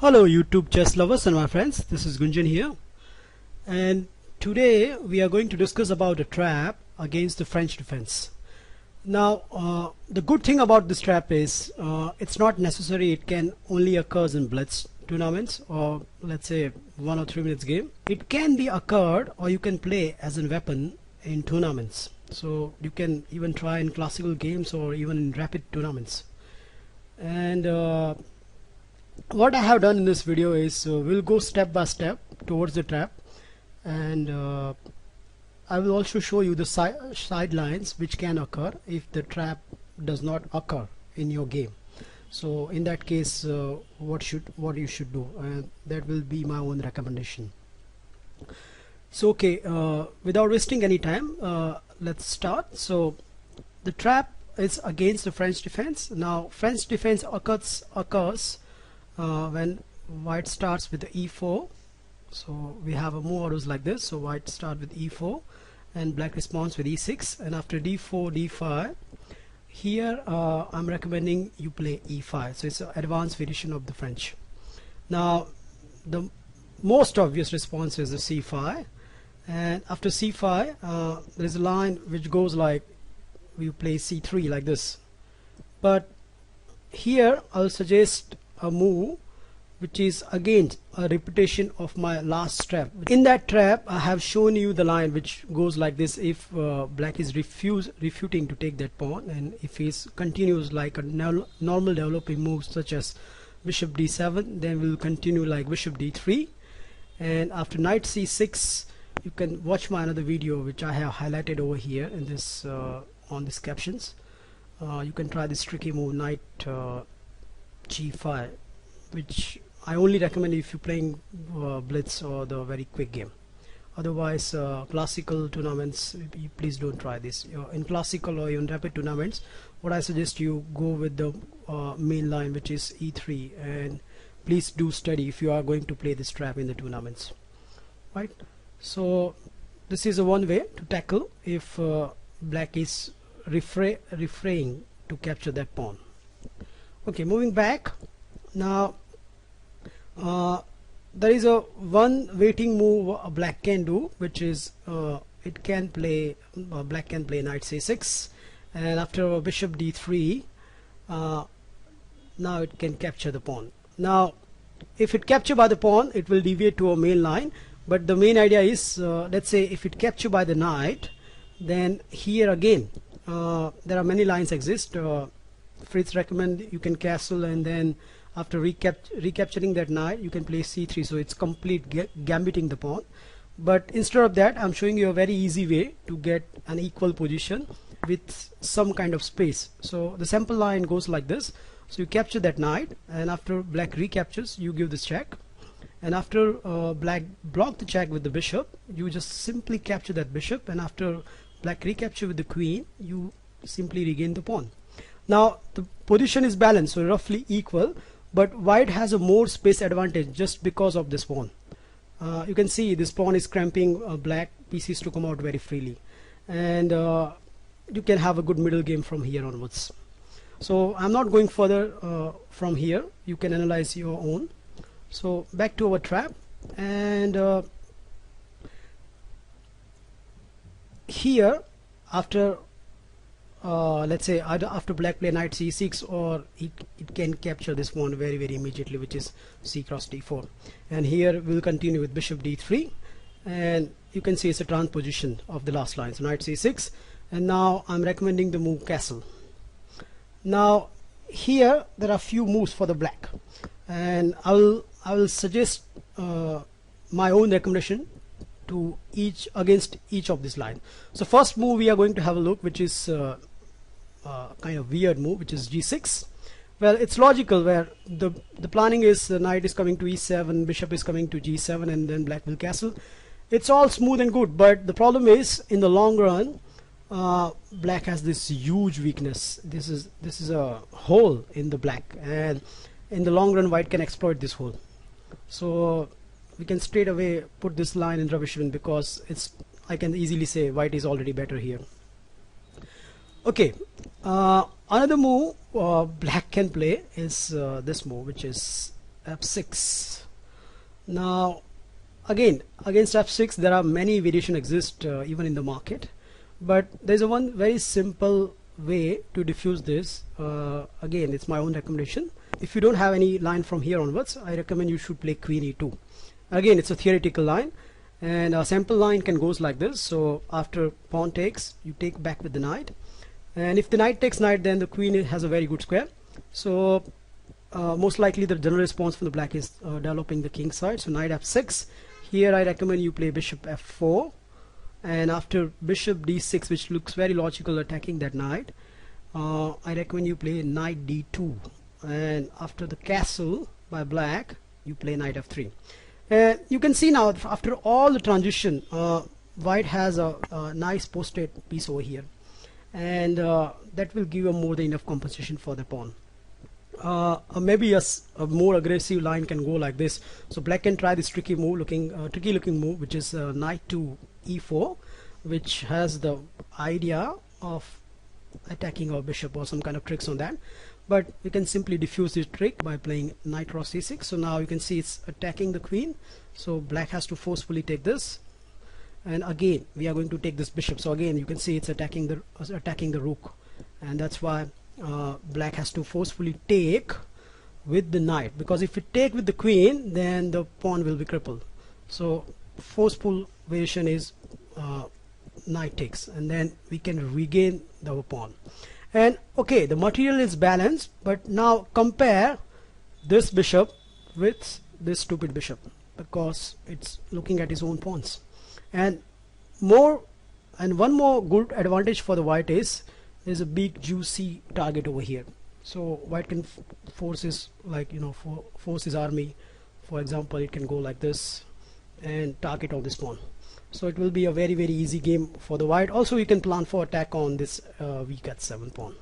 Hello YouTube chess lovers and my friends, this is Gunjan here, and today we are going to discuss about a trap against the French defense. Now the good thing about this trap is it's not necessary, it can only occur in blitz tournaments or let's say 1 or 3 minutes game. It can be occurred or you can play as a weapon in tournaments, so you can even try in classical games or even in rapid tournaments. And what I have done in this video is we'll go step by step towards the trap, and I will also show you the sidelines which can occur if the trap does not occur in your game. So in that case what you should do, and that will be my own recommendation. So okay, without wasting any time, let's start. So the trap is against the French defense. Now French defense occurs when white starts with the e4. So we have a move orders like this. So white start with e4 and black responds with e6, and after d4 d5 here I'm recommending you play e5. So it's an advanced variation of the French. Now the most obvious response is the c5, and after c5 there is a line which goes like we play c3 like this. But here I'll suggest a move which is again a repetition of my last trap. In that trap I have shown you the line which goes like this: if black is refuting to take that pawn, and if he continues like a normal developing move such as bishop d7, then we'll continue like bishop d3, and after knight c6 you can watch my another video which I have highlighted over here in this on these captions. You can try this tricky move knight g5, which I only recommend if you're playing blitz or the very quick game. Otherwise classical tournaments, please don't try this. In classical or in rapid tournaments, what I suggest you go with the main line which is e3, and please do study if you are going to play this trap in the tournaments, right? So this is a one way to tackle if black is refraining to capture that pawn. Okay, moving back. Now there is a one waiting move black can do, which is it can play black can play knight c6, and after bishop d3 now it can capture the pawn. Now if it captured by the pawn, it will deviate to a main line, but the main idea is let's say if it captured by the knight, then here again there are many lines exist. Fritz recommend you can castle, and then after recapturing that knight you can play c3, so it's complete gambiting the pawn. But instead of that, I'm showing you a very easy way to get an equal position with some kind of space. So the sample line goes like this: so you capture that knight, and after black recaptures you give this check, and after black block the check with the bishop, you just simply capture that bishop, and after black recapture with the queen, you simply regain the pawn. Now the position is balanced, so roughly equal, but white has a more space advantage just because of this pawn. You can see this pawn is cramping black pieces to come out very freely, and you can have a good middle game from here onwards. So I'm not going further from here, you can analyze your own. So back to our trap, and here after let's say after black play knight c6, or it can capture this pawn very immediately, which is c cross d4, and here we'll continue with bishop d3, and you can see it's a transposition of the last line, so knight c6, and now I'm recommending the move castle. Now here there are few moves for the black, and I will suggest my own recommendation to against each of this line. So first move we are going to have a look, which is kind of weird move, which is g6. Well, it's logical, where the planning is the knight is coming to e7, bishop is coming to g7, and then black will castle. It's all smooth and good, but the problem is in the long run black has this huge weakness. This is a hole in the black, and in the long run white can exploit this hole. So we can straight away put this line in rubbish bin, because I can easily say white is already better here. Okay, another move black can play is this move, which is f6. Now again, against f6 there are many variations exist even in the market, but there's a one very simple way to diffuse this. Again, it's my own recommendation. If you don't have any line from here onwards, I recommend you should play queen e2. Again, it's a theoretical line, and a sample line can goes like this. So after pawn takes, you take back with the knight, and if the knight takes knight, then the queen has a very good square. So most likely the general response from the black is developing the king side. So knight f6. Here I recommend you play bishop f4, and after bishop d6, which looks very logical attacking that knight, I recommend you play knight d2, and after the castle by black, you play knight f3. You can see now after all the transition, white has a nice posted piece over here, and that will give a more than enough compensation for the pawn. Maybe a more aggressive line can go like this. So black can try this tricky looking move, which is knight to e4, which has the idea of attacking our bishop or some kind of tricks on that. But we can simply diffuse this trick by playing knight cross c6. So now you can see it's attacking the queen. So black has to forcefully take this, and again we are going to take this bishop. So again you can see it's attacking the rook, and that's why black has to forcefully take with the knight, because if we take with the queen, then the pawn will be crippled. So forceful variation is knight takes, and then we can regain our pawn. And okay, the material is balanced, but now compare this bishop with this stupid bishop, because it's looking at his own pawns. And one more good advantage for the white is there's a big juicy target over here. So white can force his, force his army. For example, it can go like this and target on this pawn. So it will be a very, very easy game for the white. Also you can plan for attack on this weak h7 pawn.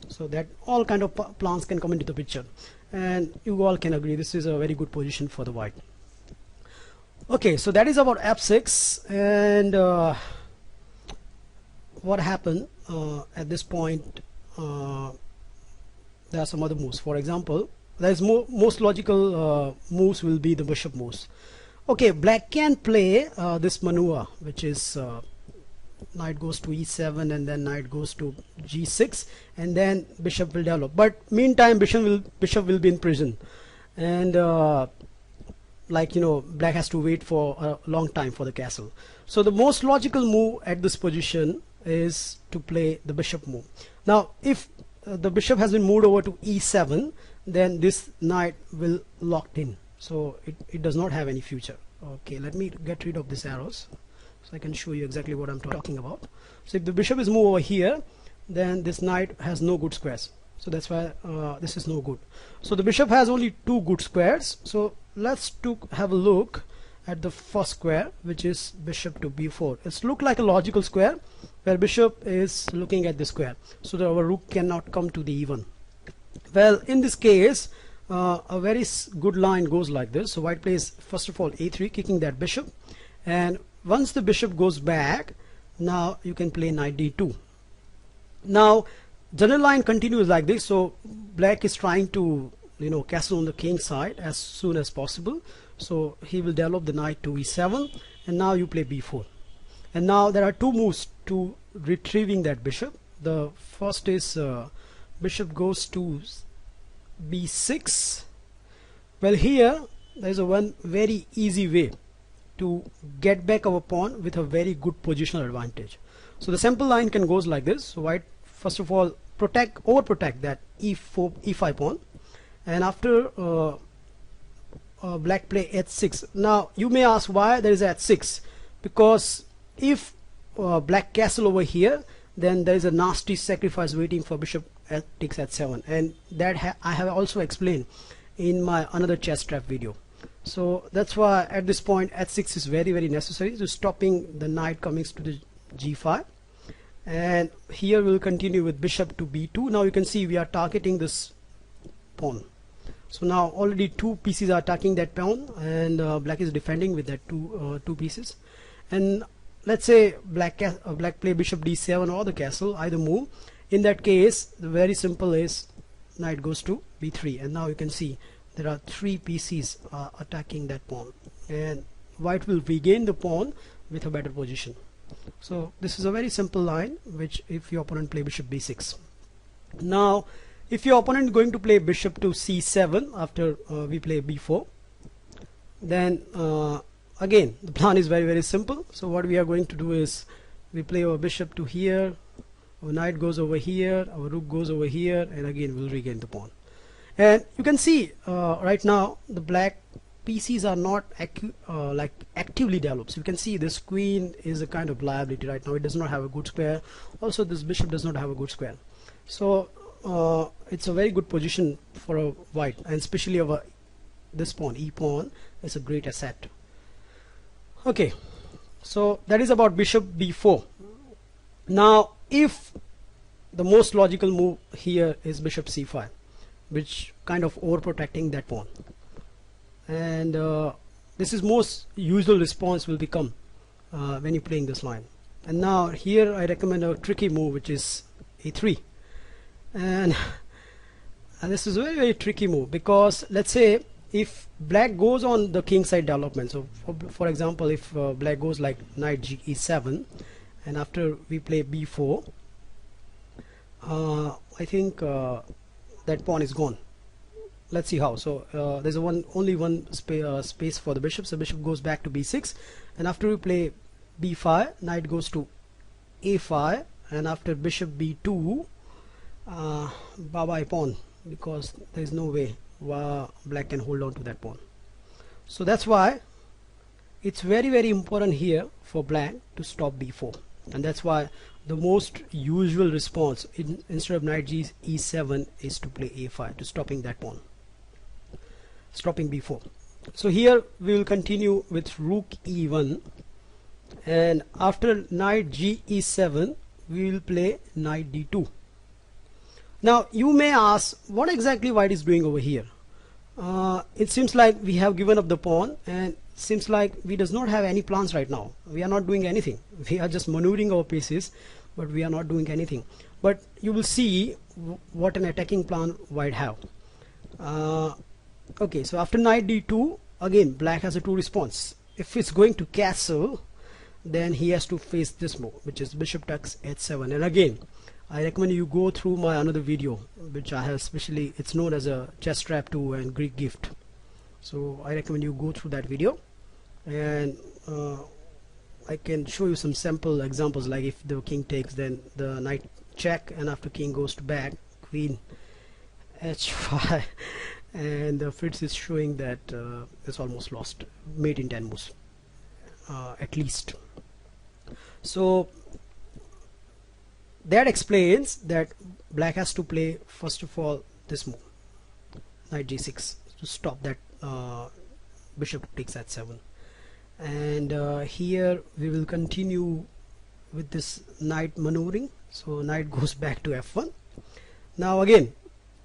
So that all kind of plans can come into the picture, and you all can agree this is a very good position for the white. Okay, so that is about f6. And what happened at this point, there are some other moves. For example, there's most logical moves will be the bishop moves. Okay, black can play this maneuver, which is knight goes to e7, and then knight goes to g6, and then bishop will develop. But meantime, bishop will be in prison, and black has to wait for a long time for the castle. So the most logical move at this position is to play the bishop move. Now if the bishop has been moved over to e7, then this knight will locked in, so it does not have any future. Okay, let me get rid of these arrows so I can show you exactly what I'm talking about. So if the bishop is moved over here, then this knight has no good squares, so that's why this is no good. So the bishop has only two good squares. So let's have a look at the first square, which is bishop to b4. It's look like a logical square where bishop is looking at the square, so that our rook cannot come to the e1. Well, in this case, a very good line goes like this. So white plays first of all a3, kicking that bishop, and once the bishop goes back, now you can play knight d2. Now general line continues like this. So black is trying to castle on the king side as soon as possible. So he will develop the knight to e7, and now you play b4. And now there are two moves to retrieving that bishop. The first is bishop goes to b6. Well, here there is one very easy way to get back our pawn with a very good positional advantage. So the simple line can goes like this. So white first of all overprotect that e5 pawn, and after black play h6. Now you may ask why there is h6, because if black castle over here, then there is a nasty sacrifice waiting for bishop takes h7, and that I have also explained in my another chess trap video. So that's why at this point h6 is very, very necessary to stopping the knight coming to the g5. And here we'll continue with bishop to b2. Now you can see we are targeting this pawn. So now already two pieces are attacking that pawn, and black is defending with that two pieces. And let's say black play bishop d7 or the castle, either move. In that case, the very simple is knight goes to b3, and now you can see there are 3 pieces attacking that pawn, and white will regain the pawn with a better position. So this is a very simple line, which if your opponent play bishop b6. Now if your opponent is going to play bishop to c7 after we play b4, then again the plan is very simple. So what we are going to do is we play our bishop to here, our knight goes over here, our rook goes over here, and again we'll regain the pawn. And you can see right now the black pieces are not like actively developed. So you can see this queen is a kind of liability right now. It does not have a good square. Also this bishop does not have a good square. So it's a very good position for a white, and especially over this pawn, e pawn is a great asset. Okay, so that is about bishop b4. Now if the most logical move here is bishop c5, which kind of overprotecting that pawn, and this is most usual response will become when you're playing this line. And now here I recommend a tricky move, which is a3, and this is a very tricky move, because let's say if black goes on the king side development, so for example if black goes like knight e7, and after we play b4, I think that pawn is gone. Let's see how. So there's only one space for the bishop, so bishop goes back to b6, and after we play b5, knight goes to a5, and after bishop b2, bye bye pawn, because there is no way black can hold on to that pawn. So that's why it's very important here for black to stop b4, and that's why the most usual response instead of knight e7 is to play a5 to stopping that pawn, stopping b4. So here we will continue with rook e1, and after knight e7 we will play knight d2. Now you may ask what exactly white is doing over here. It seems like we have given up the pawn, and seems like we does not have any plans right now. We are not doing anything. We are just maneuvering our pieces, but we are not doing anything. But you will see what an attacking plan white have. Okay, so after knight d2, again black has a two response. If it's going to castle, then he has to face this move, which is bishop takes h7. And again I recommend you go through my another video, which I have specially, it's known as a chess trap 2 and Greek gift. So I recommend you go through that video, and I can show you some sample examples, like if the king takes, then the knight check, and after king goes to back, queen h5, and Fritz is showing that it's almost lost, mate in 10 moves at least. So that explains that black has to play first of all this move, knight g6, to stop that bishop takes h7. And here we will continue with this knight maneuvering. So knight goes back to f1. Now again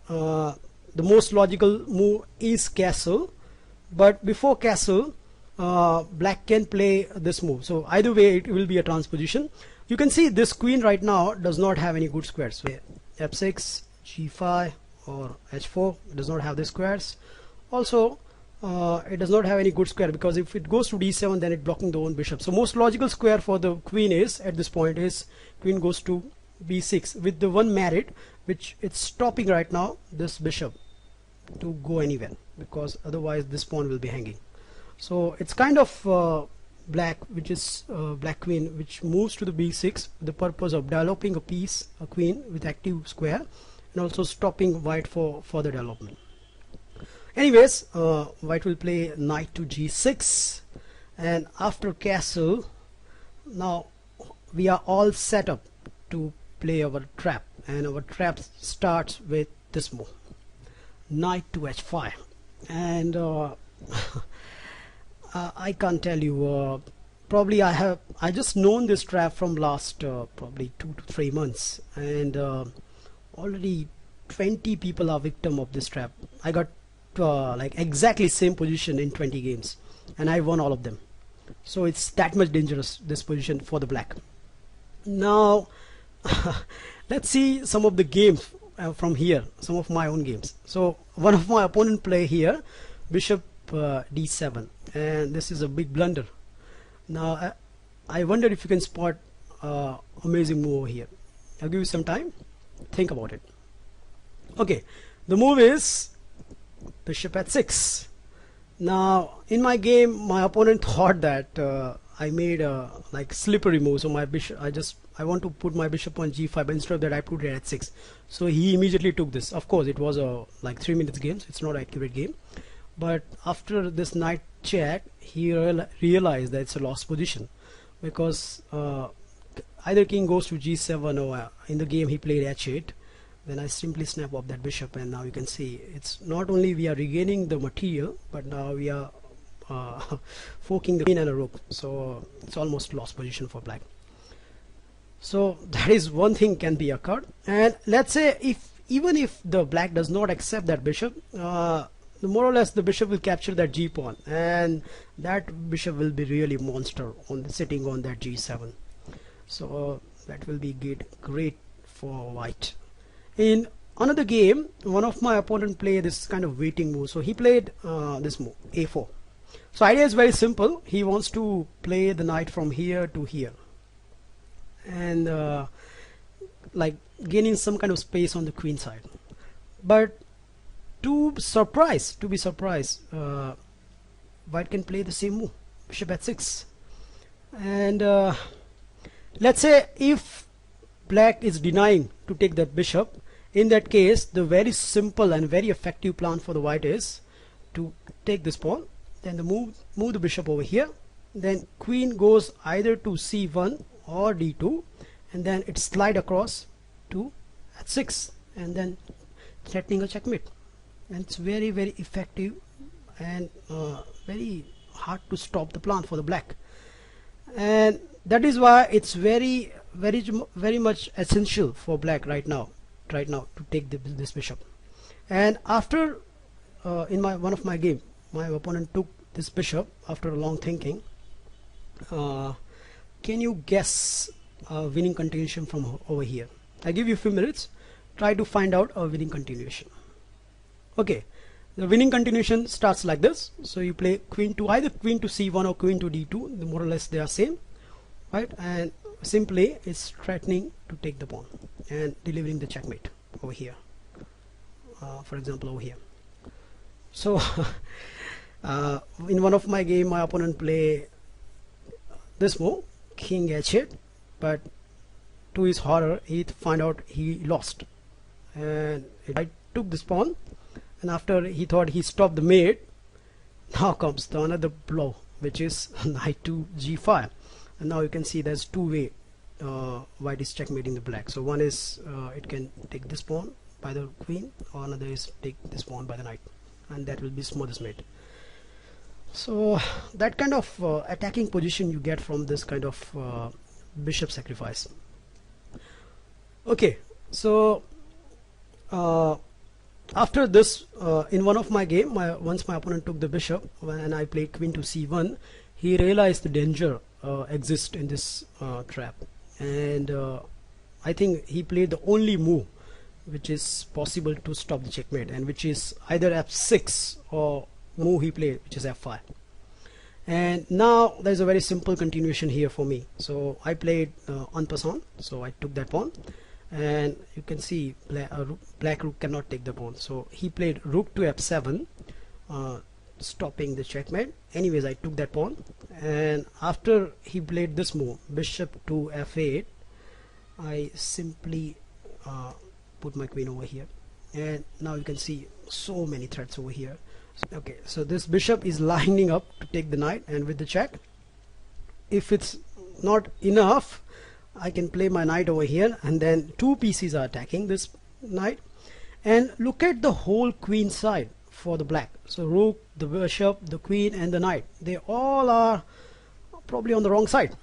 the most logical move is castle, but before castle black can play this move. So either way it will be a transposition. You can see this queen right now does not have any good squares. So f6, g5 or h4 does not have the squares. Also it does not have any good square, because if it goes to d7 then it blocking the own bishop. So most logical square for the queen is, at this point, is queen goes to b6, with the one merit which it's stopping right now this bishop to go anywhere, because otherwise this pawn will be hanging. So it's kind of black, which is black queen, which moves to the b6 with the purpose of developing a piece, a queen with active square, and also stopping white for further development. Anyways, white will play knight to g6, and after castle, now we are all set up to play our trap, and our trap starts with this move, knight to h5. And I can't tell you, probably I just known this trap from last probably 2 to 3 months, and already 20 people are victim of this trap. I got like exactly same position in 20 games, and I won all of them. So it's that much dangerous, this position for the black. Now let's see some of the games from here, some of my own games. So one of my opponent play here bishop d7, and this is a big blunder. Now I wonder if you can spot amazing move over here. I'll give you some time, think about it. Okay, the move is bishop at 6. Now in my game my opponent thought that I made a like slippery move, so my bishop, I want to put my bishop on g5, but instead of that I put it at 6. So he immediately took this. Of course it was a like 3 minutes game, so it's not an accurate game, but after this knight check he realized that it's a lost position, because either king goes to g7 or in the game he played h8. Then I simply snap off that bishop, and now you can see it's not only we are regaining the material, but now we are forking the queen and a rook, so it's almost lost position for black. So that is one thing can be occurred. And let's say even if the black does not accept that bishop, more or less the bishop will capture that g pawn, and that bishop will be really monster on sitting on that g7. So that will be great for white. In another game, one of my opponent played this kind of waiting move. So he played this move, a4. So idea is very simple. He wants to play the knight from here to here, and like gaining some kind of space on the queen side. But to be surprised, white can play the same move, bishop at 6. And let's say if black is denying to take that bishop, in that case the very simple and very effective plan for the white is to take this pawn, then move the bishop over here, then queen goes either to c1 or d2, and then it slide across to at 6, and then threatening a checkmate. And it's very effective and very hard to stop the plan for the black, and that is why it's very much essential for black right now to take this bishop. And after in one of my game, my opponent took this bishop after a long thinking. Can you guess a winning continuation from over here? I give you a few minutes, try to find out a winning continuation. Okay, the winning continuation starts like this. So you play either queen to c1 or queen to d2, more or less they are same, right? And simply it's threatening to take the pawn and delivering the checkmate over here, for example over here. So in one of my game my opponent play this move, king h8, but to his horror he found out he lost, and I took this pawn, and after he thought he stopped the mate, now comes the another blow, which is knight to g5. And now you can see there's two way white is checkmating the black. So one is it can take this pawn by the queen, or another is take this pawn by the knight, and that will be smoothest mate. So that kind of attacking position you get from this kind of bishop sacrifice. Okay, so after this, in one of my game, once my opponent took the bishop and I played queen to c1, he realized the danger exists in this trap, and I think he played the only move which is possible to stop the checkmate, and which is either f6 or move he played, which is f5. And now there's a very simple continuation here for me. So I played en passant, so I took that pawn, and you can see black rook cannot take the pawn, so he played rook to f7, stopping the checkmate. Anyways, I took that pawn, and after he played this move, bishop to f8, I simply put my queen over here, and now you can see so many threats over here. Okay, so this bishop is lining up to take the knight, and with the check, if it's not enough, I can play my knight over here, and then two pieces are attacking this knight. And look at the whole queen side for the black. So rook, the bishop, the queen, and the knight, they all are probably on the wrong side,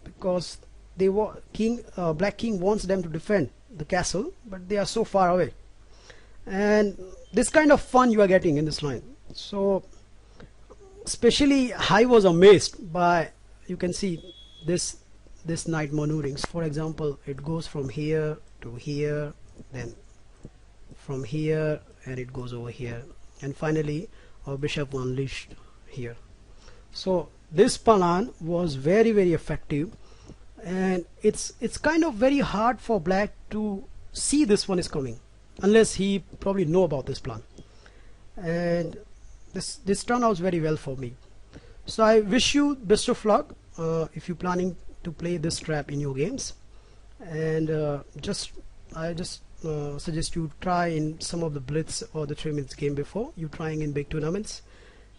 because black king wants them to defend the castle, but they are so far away. And this kind of fun you are getting in this line. So especially I was amazed by, you can see this knight maneuverings. For example, it goes from here to here, then from here and it goes over here, and finally our bishop unleashed here. So this plan was very effective, and it's kind of very hard for black to see this one is coming unless he probably know about this plan, and this turned out very well for me. So I wish you best of luck if you're planning to play this trap in your games, and I just suggest you try in some of the blitz or the 3 minutes game before you trying in big tournaments,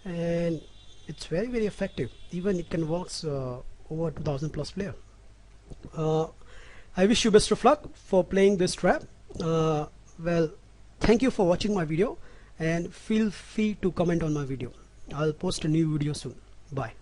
and it's very effective. Even it can work over 2000 plus player. I wish you best of luck for playing this trap. Well, thank you for watching my video, and feel free to comment on my video. I'll post a new video soon. Bye.